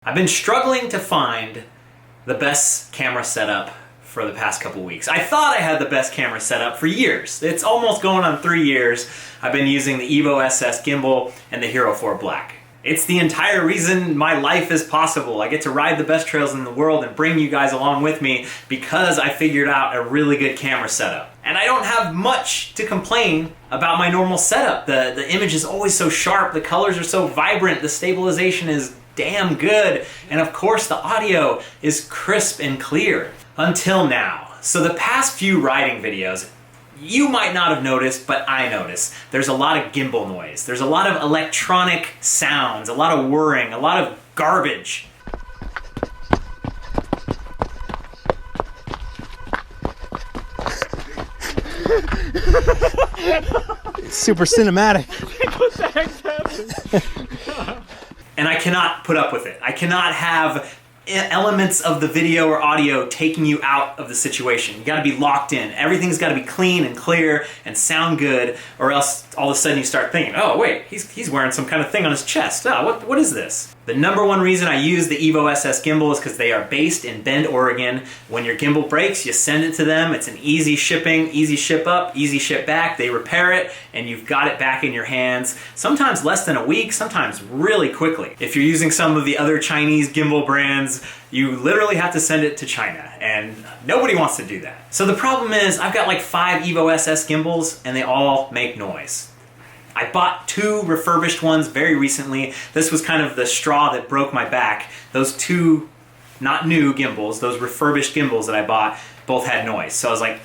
I've been struggling to find the best camera setup for the past couple weeks. I thought I had the best camera setup for years. It's almost going on 3 years. I've been using the Evo SS gimbal and the Hero 4 Black. It's the entire reason my life is possible. I get to ride the best trails in the world and bring you guys along with me because I figured out a really good camera setup. And I don't have much to complain about my normal setup. The image is always so sharp, the colors are so vibrant, the stabilization is damn good, and of course the audio is crisp and clear. Until now. So the past few riding videos, you might not have noticed, but I noticed. There's a lot of gimbal noise. There's a lot of electronic sounds, a lot of whirring, a lot of garbage. It's super cinematic. What the heck's happening? And I cannot put up with it. I cannot have elements of the video or audio taking you out of the situation. You gotta be locked in. Everything's gotta be clean and clear and sound good, or else all of a sudden you start thinking, oh wait, he's wearing some kind of thing on his chest. Oh, what is this? The number one reason I use the Evo SS gimbal is because they are based in Bend, Oregon. When your gimbal breaks, you send it to them. It's an easy shipping, easy ship up, easy ship back. They repair it, and you've got it back in your hands. Sometimes less than a week, sometimes really quickly. If you're using some of the other Chinese gimbal brands, you literally have to send it to China, and nobody wants to do that. So the problem is, I've got like 5 Evo SS gimbals, and they all make noise. I bought 2 refurbished ones very recently. This was kind of the straw that broke my back. Those 2, not new gimbals, those refurbished gimbals that I bought, both had noise. So I was like,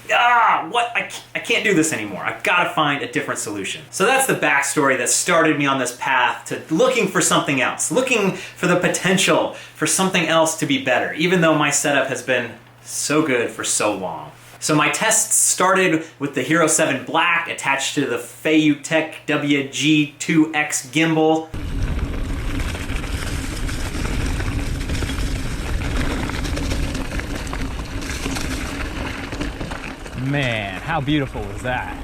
what? I can't do this anymore. I've got to find a different solution. So that's the backstory that started me on this path to looking for something else, looking for the potential for something else to be better, even though my setup has been so good for so long. So my tests started with the Hero 7 Black attached to the Fayutech WG2X gimbal. Man, how beautiful was that?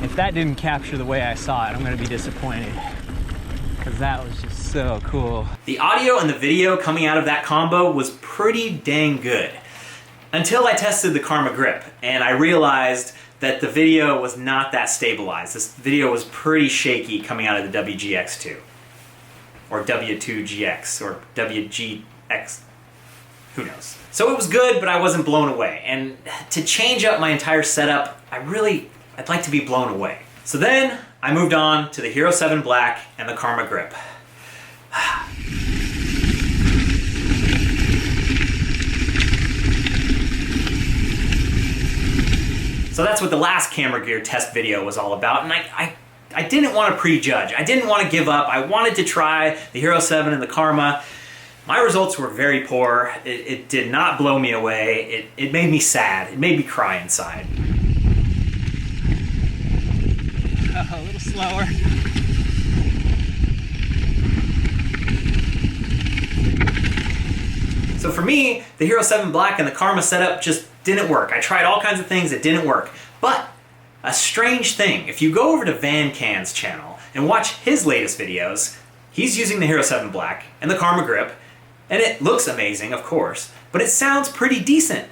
If that didn't capture the way I saw it, I'm gonna be disappointed, because that was just so cool. The audio and the video coming out of that combo was pretty dang good. Until I tested the Karma Grip, and I realized that the video was not that stabilized. This video was pretty shaky coming out of the WGX2. Or W2GX, or WGX, who knows. So it was good, but I wasn't blown away. And to change up my entire setup, I'd like to be blown away. So then, I moved on to the Hero 7 Black and the Karma Grip. So that's what the last camera gear test video was all about, and I didn't want to prejudge. I didn't want to give up. I wanted to try the Hero 7 and the Karma. My results were very poor. It did not blow me away. It made me sad. It made me cry inside. A little slower. So for me, the Hero 7 Black and the Karma setup just didn't work. I tried all kinds of things that didn't work. But a strange thing, if you go over to Van Can's channel and watch his latest videos, he's using the Hero 7 Black and the Karma Grip, and it looks amazing, of course, but it sounds pretty decent.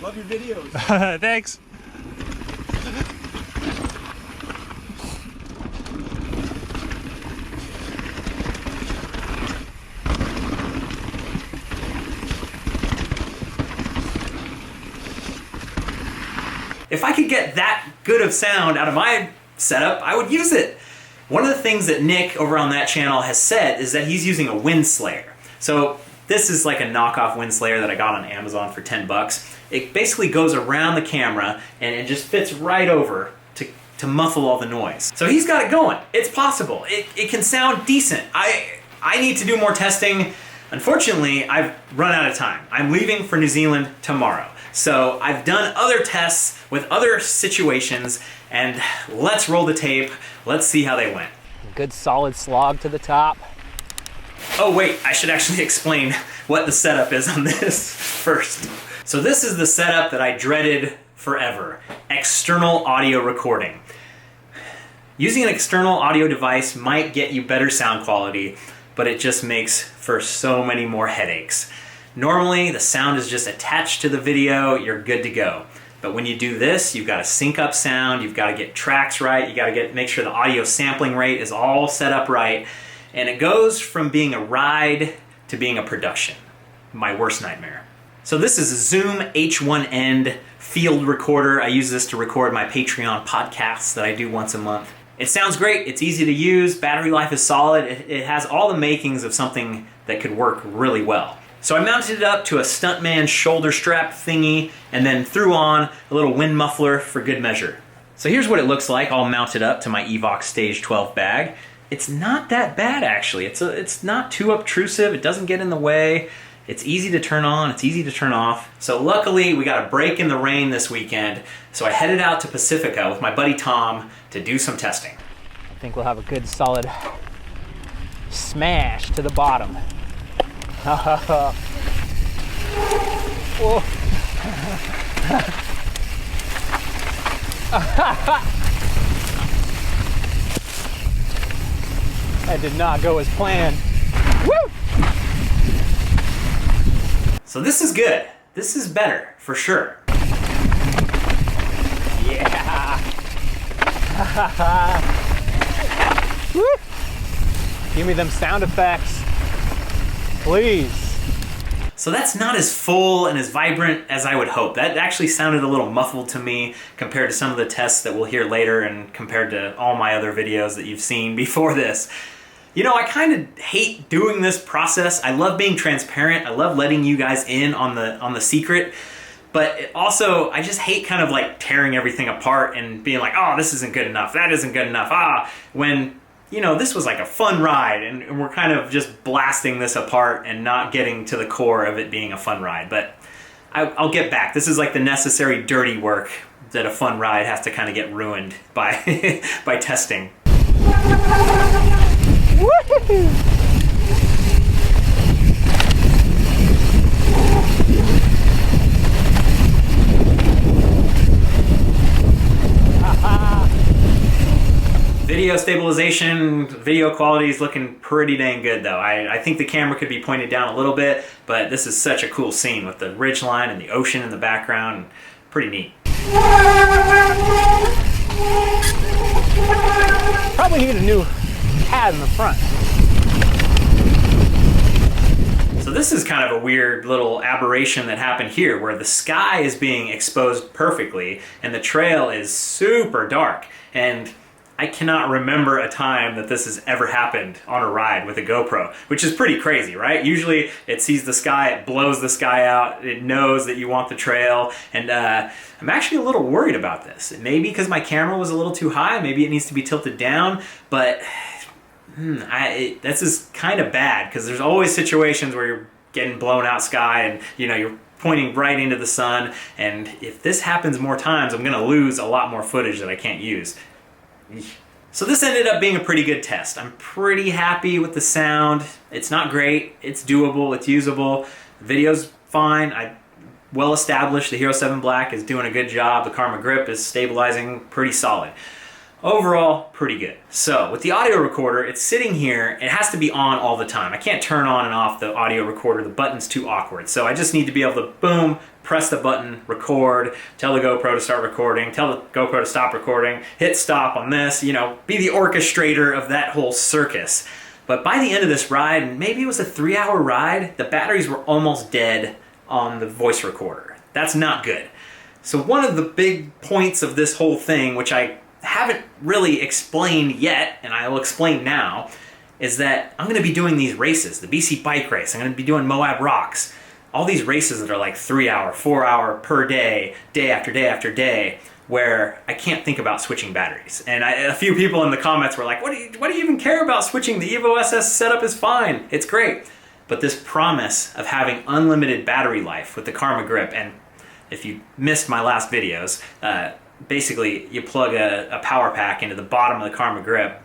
Love your videos. Thanks. If I could get that good of sound out of my setup, I would use it. One of the things that Nick over on that channel has said is that he's using a wind slayer. So this is like a knockoff wind slayer that I got on Amazon for 10 bucks. It basically goes around the camera and it just fits right over to muffle all the noise. So he's got it going. It's possible. It can sound decent. I need to do more testing. Unfortunately, I've run out of time. I'm leaving for New Zealand tomorrow. So I've done other tests with other situations, and let's roll the tape. Let's see how they went. Good solid slog to the top. Oh wait, I should actually explain what the setup is on this first. So this is the setup that I dreaded forever. External audio recording. Using an external audio device might get you better sound quality, but it just makes for so many more headaches. Normally, the sound is just attached to the video, you're good to go. But when you do this, you've got to sync up sound, you've got to get tracks right, you got to make sure the audio sampling rate is all set up right, and it goes from being a ride to being a production. My worst nightmare. So this is a Zoom H1N field recorder. I use this to record my Patreon podcasts that I do once a month. It sounds great, it's easy to use, battery life is solid, it has all the makings of something that could work really well. So I mounted it up to a stuntman shoulder strap thingy and then threw on a little wind muffler for good measure. So here's what it looks like all mounted up to my Evox Stage 12 bag. It's not that bad actually. It's not too obtrusive, it doesn't get in the way. It's easy to turn on, it's easy to turn off. So luckily we got a break in the rain this weekend, so I headed out to Pacifica with my buddy Tom to do some testing. I think we'll have a good solid smash to the bottom. Whoa. That did not go as planned. Woo! So this is good. This is better, for sure. Yeah! Woo! Give me them sound effects. Please. So that's not as full and as vibrant as I would hope. That actually sounded a little muffled to me compared to some of the tests that we'll hear later and compared to all my other videos that you've seen before this. You know, I kind of hate doing this process. I love being transparent. I love letting you guys in on the secret. But also, I just hate kind of like tearing everything apart and being like, oh, this isn't good enough, that isn't good enough, when you know, this was like a fun ride and we're kind of just blasting this apart and not getting to the core of it being a fun ride. But I'll get back. This is like the necessary dirty work that a fun ride has to kind of get ruined by, by testing. Woo-hoo! Video stabilization, video quality is looking pretty dang good though. I think the camera could be pointed down a little bit, but this is such a cool scene with the ridgeline and the ocean in the background. Pretty neat. Probably need a new pad in the front. So this is kind of a weird little aberration that happened here where the sky is being exposed perfectly and the trail is super dark. And I cannot remember a time that this has ever happened on a ride with a GoPro, which is pretty crazy, right? Usually it sees the sky, it blows the sky out, it knows that you want the trail, and I'm actually a little worried about this. Maybe because my camera was a little too high, maybe it needs to be tilted down, but this is kind of bad because there's always situations where you're getting blown out sky and you know you're pointing right into the sun, and if this happens more times, I'm gonna lose a lot more footage that I can't use. So this ended up being a pretty good test. I'm pretty happy with the sound. It's not great, it's doable, it's usable. The video's fine. Well established, the Hero 7 Black is doing a good job. The Karma grip is stabilizing pretty solid. Overall, pretty good. So with the audio recorder, it's sitting here. It has to be on all the time. I can't turn on and off the audio recorder. The button's too awkward. So I just need to be able to, boom, press the button, record, tell the GoPro to start recording, tell the GoPro to stop recording, hit stop on this, you know, be the orchestrator of that whole circus. But by the end of this ride, and maybe it was a 3-hour ride, the batteries were almost dead on the voice recorder. That's not good. So one of the big points of this whole thing, which I haven't really explained yet, and I will explain now, is that I'm going to be doing these races, the BC bike race, I'm going to be doing Moab Rocks, all these races that are like 3-hour, 4-hour per day, day after day after day, where I can't think about switching batteries. And a few people in the comments were like, what do you even care about switching? The Evo SS setup is fine, it's great. But this promise of having unlimited battery life with the Karma grip, and if you missed my last videos, basically you plug a power pack into the bottom of the Karma grip,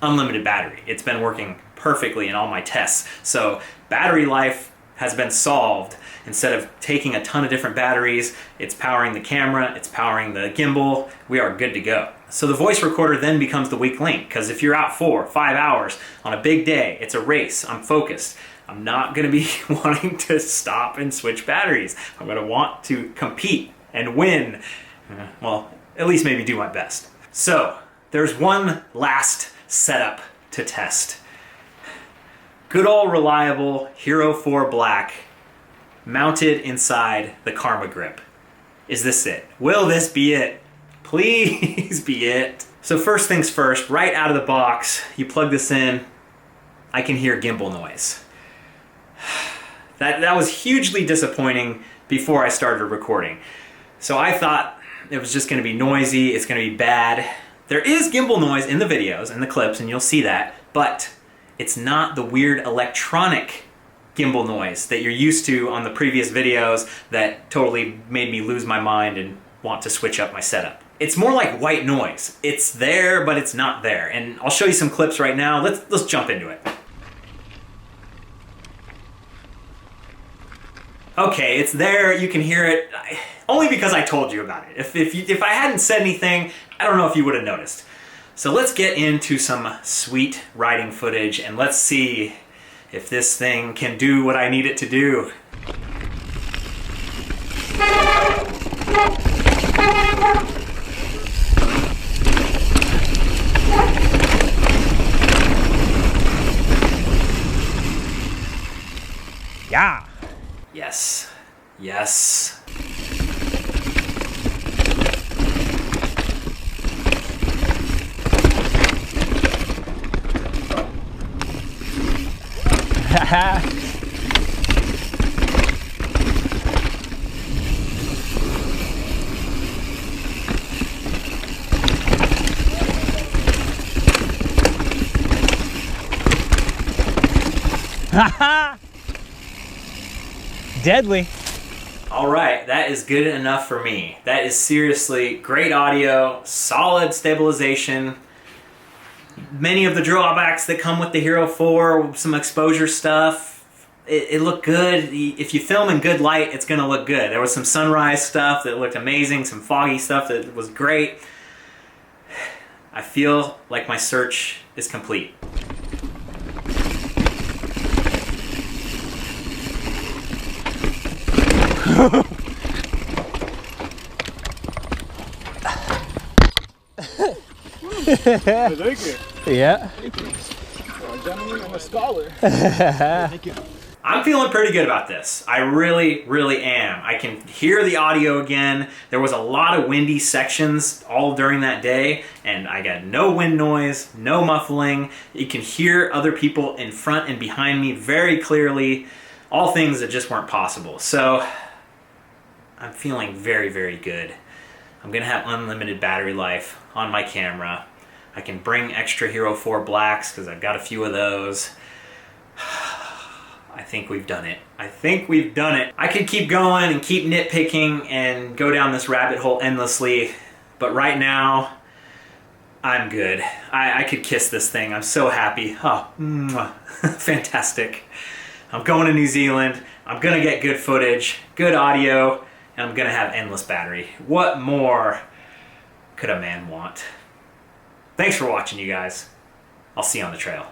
unlimited battery. It's been working perfectly in all my tests. So battery life has been solved. Instead of taking a ton of different batteries, it's powering the camera, it's powering the gimbal. We are good to go. So the voice recorder then becomes the weak link, because if you're out 4 or 5 hours on a big day, it's a race, I'm focused. I'm not going to be wanting to stop and switch batteries. I'm going to want to compete and win. Well, at least maybe do my best. So there's one last setup to test. Good old reliable Hero 4 Black mounted inside the Karma grip. Is this it? Will this be it? Please be it. So first things first, right out of the box, you plug this in, I can hear gimbal noise. That was hugely disappointing before I started recording. So I thought it was just gonna be noisy, it's gonna be bad. There is gimbal noise in the videos and the clips, and you'll see that, but it's not the weird electronic gimbal noise that you're used to on the previous videos that totally made me lose my mind and want to switch up my setup. It's more like white noise. It's there, but it's not there. And I'll show you some clips right now. Let's jump into it. Okay, it's there, you can hear it, only because I told you about it. If I hadn't said anything, I don't know if you would have noticed. So let's get into some sweet riding footage and let's see if this thing can do what I need it to do. Yeah. Yes. Yes. Deadly. All right, that is good enough for me. That is seriously great audio, solid stabilization. Many of the drawbacks that come with the Hero 4, some exposure stuff, it looked good. If you film in good light, it's gonna look good. There was some sunrise stuff that looked amazing, some foggy stuff that was great. I feel like my search is complete. Thank you. Yeah. Well, gentlemen, I'm a scholar. Thank you. I'm feeling pretty good about this. I really, really am. I can hear the audio again. There was a lot of windy sections all during that day, and I got no wind noise, no muffling. You can hear other people in front and behind me very clearly, all things that just weren't possible. So I'm feeling very, very good. I'm gonna have unlimited battery life on my camera. I can bring extra Hero 4 Blacks because I've got a few of those. I think we've done it. I think we've done it. I could keep going and keep nitpicking and go down this rabbit hole endlessly, but right now, I'm good. I could kiss this thing. I'm so happy. Oh, fantastic. I'm going to New Zealand. I'm gonna get good footage, good audio, and I'm gonna have endless battery. What more could a man want? Thanks for watching, you guys. I'll see you on the trail.